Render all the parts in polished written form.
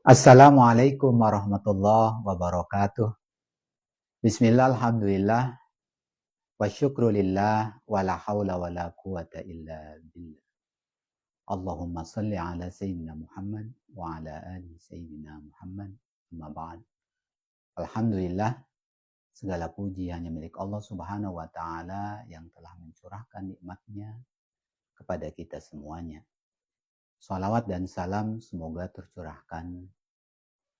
Assalamualaikum warahmatullahi wabarakatuh. Bismillah, alhamdulillah, wa syukrulillah, wa la hawla wa la quwata illa billah. Allahumma salli ala Sayyidina Muhammad wa ala ali Sayyidina Muhammad. Amma ba'd. Alhamdulillah, segala puji hanya milik Allah Subhanahu wa Ta'ala yang telah mencurahkan nikmatnya kepada kita semuanya. Salawat dan salam semoga tercurahkan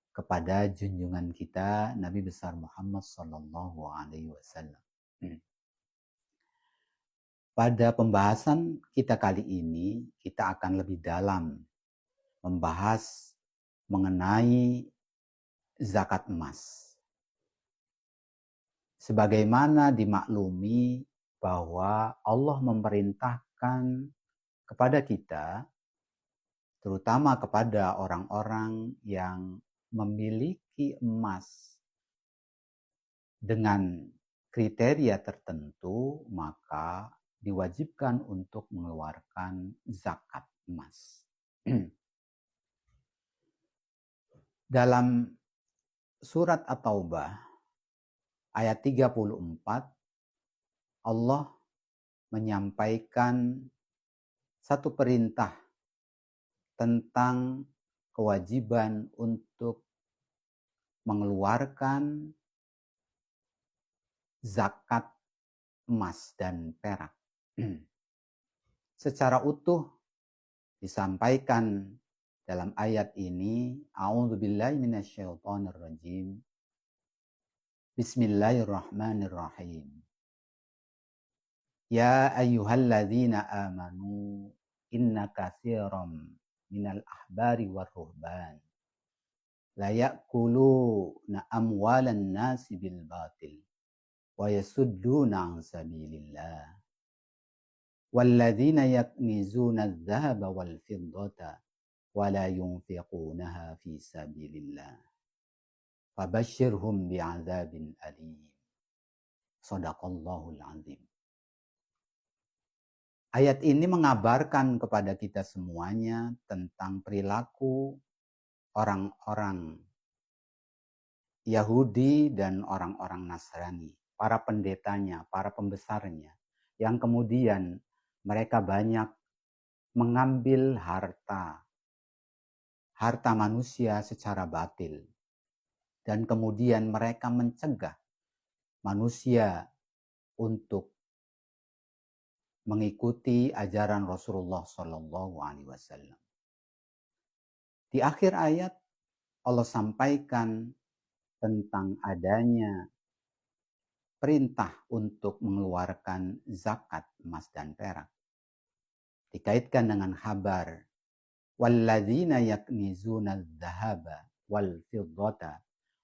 kepada junjungan kita Nabi besar Muhammad sallallahu alaihi wasallam. Pada pembahasan kita kali ini, kita akan lebih dalam membahas mengenai zakat emas. Sebagaimana dimaklumi bahwa Allah memerintahkan kepada kita, terutama kepada orang-orang yang memiliki emas dengan kriteria tertentu, maka diwajibkan untuk mengeluarkan zakat emas. Dalam surat At-Taubah ayat 34, Allah menyampaikan satu perintah tentang kewajiban untuk mengeluarkan zakat emas dan perak. Secara utuh disampaikan dalam ayat ini, A'udzubillahi minasyaitonirrajim. Bismillahirrahmanirrahim. Ya ayyuhalladzina amanu inna katsiran minal ahbari war-ruhban la ya'kuluna amwalan nasi bil batil wa yasudduna an sabilillah walladzina yaknizuna adh-dhahaba wal fiddata wa la yunfiqunaha fi sabilillah fabashshirhum bi'adzabin alim. Shadaqallahul azim. Ayat ini mengabarkan kepada kita semuanya tentang perilaku orang-orang Yahudi dan orang-orang Nasrani, para pendetanya, para pembesarnya, yang kemudian mereka banyak mengambil harta manusia secara batil, dan kemudian mereka mencegah manusia untuk mengikuti ajaran Rasulullah Shallallahu Alaihi Wasallam. Di akhir ayat Allah sampaikan tentang adanya perintah untuk mengeluarkan zakat emas dan perak. Dikaitkan dengan kabar walladzina yaknizuna adh-dhahaba wal fiddata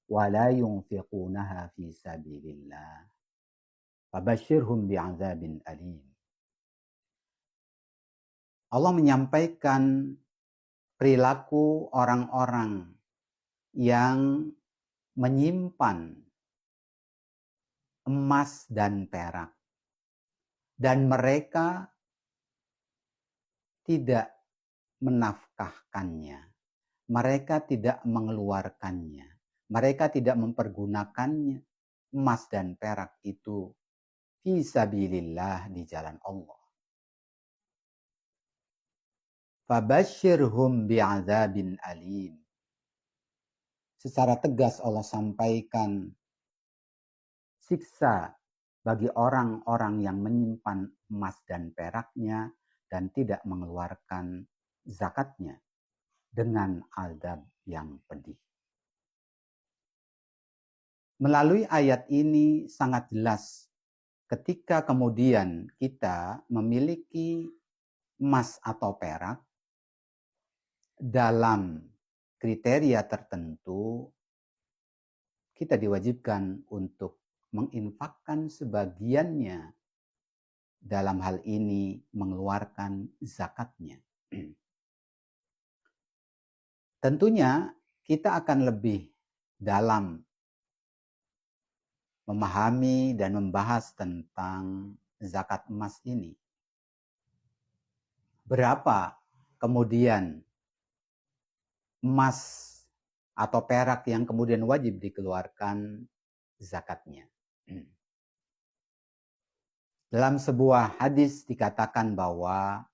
wa la yunfiqunaha fi sabilillah fabashshirhum bi'adzabin alim. Allah menyampaikan perilaku orang-orang yang menyimpan emas dan perak, dan mereka tidak menafkahkannya, mereka tidak mengeluarkannya, mereka tidak mempergunakannya, emas dan perak itu fi sabilillah, di jalan Allah. Fabashshirhum bi'adzabin alim. Secara tegas Allah sampaikan siksa bagi orang-orang yang menyimpan emas dan peraknya dan tidak mengeluarkan zakatnya dengan azab yang pedih. Melalui ayat ini sangat jelas ketika kemudian kita memiliki emas atau perak dalam kriteria tertentu, kita diwajibkan untuk menginfakkan sebagiannya, dalam hal ini mengeluarkan zakatnya. Tentunya kita akan lebih dalam memahami dan membahas tentang zakat emas ini. Berapa kemudian emas atau perak yang kemudian wajib dikeluarkan zakatnya. Dalam sebuah hadis dikatakan bahwa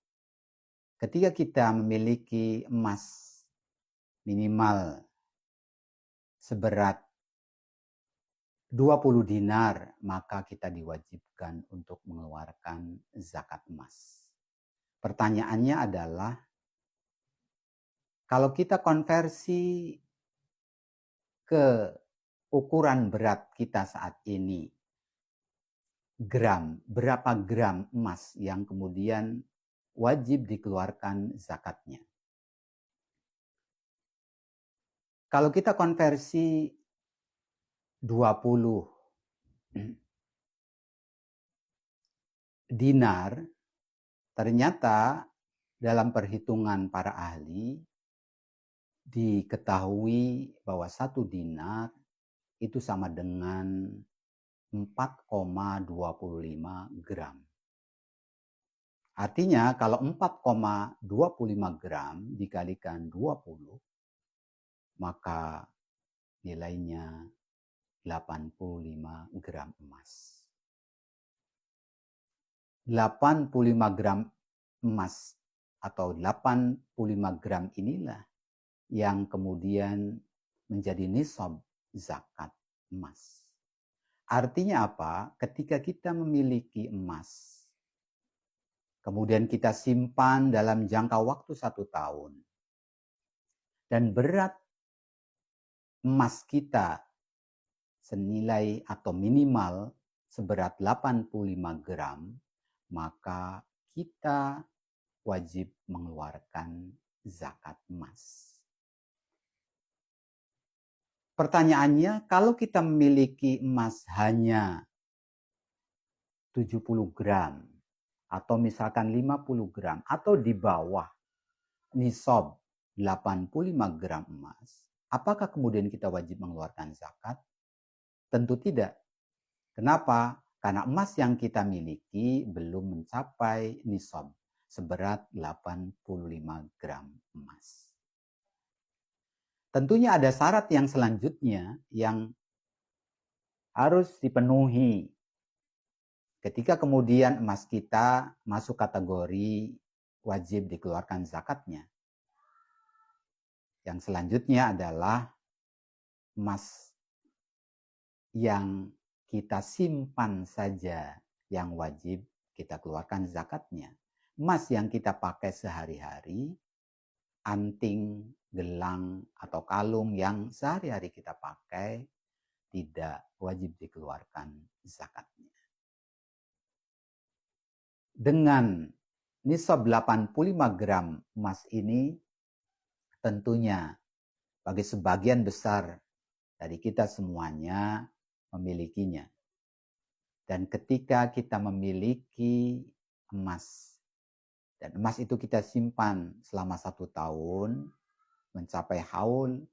ketika kita memiliki emas minimal seberat 20 dinar, maka kita diwajibkan untuk mengeluarkan zakat emas. Pertanyaannya adalah, kalau kita konversi ke ukuran berat kita saat ini, berapa gram emas yang kemudian wajib dikeluarkan zakatnya? Kalau kita konversi 20 dinar, ternyata dalam perhitungan para ahli diketahui bahwa 1 dinar itu sama dengan 4,25 gram. Artinya kalau 4,25 gram dikalikan 20, maka nilainya 85 gram emas. 85 gram emas atau 85 gram inilah yang kemudian menjadi nisab zakat emas. Artinya apa? Ketika kita memiliki emas, kemudian kita simpan dalam jangka waktu 1 tahun, dan berat emas kita senilai atau minimal seberat 85 gram, maka kita wajib mengeluarkan zakat emas. Pertanyaannya, kalau kita memiliki emas hanya 70 gram, atau misalkan 50 gram, atau di bawah nisab 85 gram emas, apakah kemudian kita wajib mengeluarkan zakat? Tentu tidak. Kenapa? Karena emas yang kita miliki belum mencapai nisab seberat 85 gram emas. Tentunya ada syarat yang selanjutnya yang harus dipenuhi ketika kemudian emas kita masuk kategori wajib dikeluarkan zakatnya. Yang selanjutnya adalah emas yang kita simpan saja yang wajib kita keluarkan zakatnya. Emas yang kita pakai sehari-hari, anting, gelang, atau kalung yang sehari-hari kita pakai, tidak wajib dikeluarkan zakatnya. Dengan nisab 85 gram emas ini, tentunya bagi sebagian besar dari kita semuanya memilikinya. Dan ketika kita memiliki emas, dan emas itu kita simpan selama 1 tahun, mencapai haul,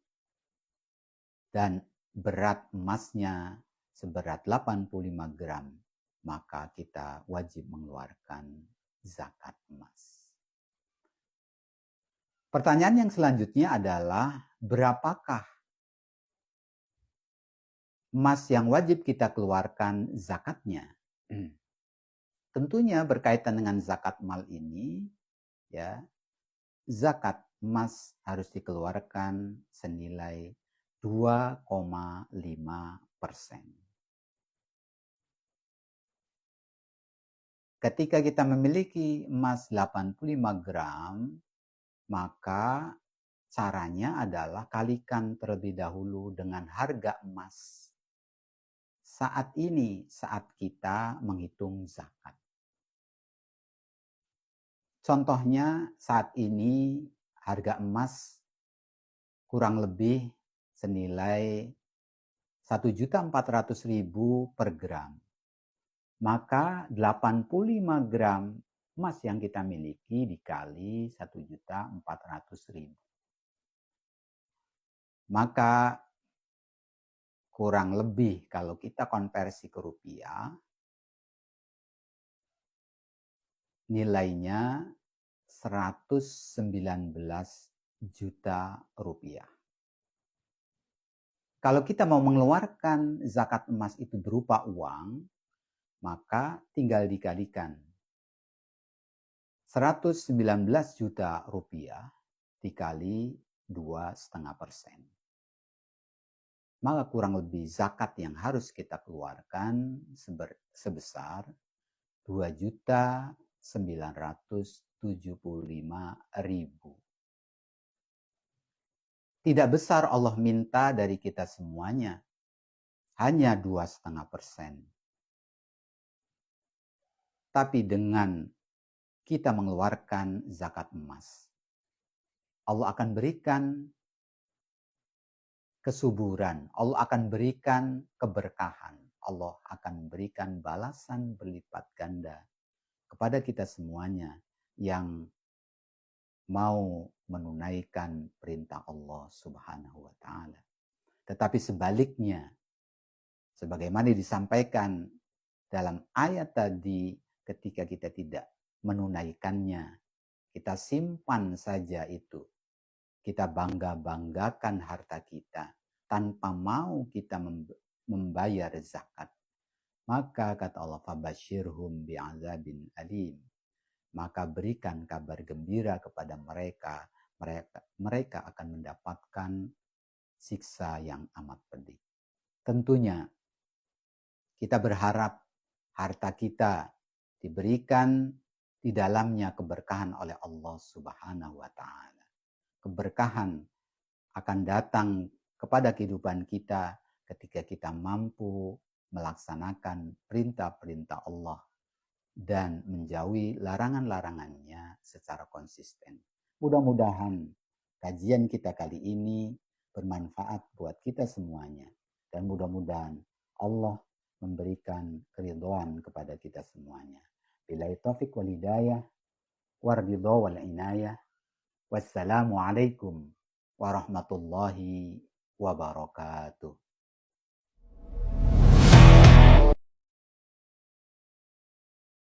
dan berat emasnya seberat 85 gram, maka kita wajib mengeluarkan zakat emas. Pertanyaan yang selanjutnya adalah, berapakah emas yang wajib kita keluarkan zakatnya? Tentunya berkaitan dengan zakat mal ini, ya, zakat emas harus dikeluarkan senilai 2,5%. Ketika kita memiliki emas 85 gram, maka caranya adalah kalikan terlebih dahulu dengan harga emas saat ini, saat kita menghitung zakat. Contohnya saat ini harga emas kurang lebih senilai 1.400.000 per gram. Maka 85 gram emas yang kita miliki dikali 1.400.000. Maka kurang lebih kalau kita konversi ke rupiah, nilainya 119 juta rupiah. Kalau kita mau mengeluarkan zakat emas itu berupa uang, maka tinggal dikalikan 119 juta rupiah dikali 2,5%. Maka kurang lebih zakat yang harus kita keluarkan sebesar 2.975.000. Tidak besar Allah minta dari kita semuanya, hanya 2,5%. Tapi dengan kita mengeluarkan zakat emas, Allah akan berikan kesuburan, Allah akan berikan keberkahan, Allah akan berikan balasan berlipat ganda kepada kita semuanya yang mau menunaikan perintah Allah Subhanahu wa Ta'ala. Tetapi sebaliknya, sebagaimana disampaikan dalam ayat tadi, ketika kita tidak menunaikannya, kita simpan saja itu. Kita bangga-banggakan harta kita tanpa mau kita membayar zakat. Maka kata Allah, fabashirhum bi'adzabin alim. Maka berikan kabar gembira kepada mereka. Mereka akan mendapatkan siksa yang amat pedih. Tentunya kita berharap harta kita diberikan di dalamnya keberkahan oleh Allah Subhanahu wa Ta'ala. Keberkahan akan datang kepada kehidupan kita ketika kita mampu melaksanakan perintah-perintah Allah dan menjauhi larangan-larangannya secara konsisten. Mudah-mudahan kajian kita kali ini bermanfaat buat kita semuanya. Dan mudah-mudahan Allah memberikan keridhaan kepada kita semuanya. Billahi taufiq wal hidayah, waridha wal inayah. Wassalamualaikum warahmatullahi wabarakatuh.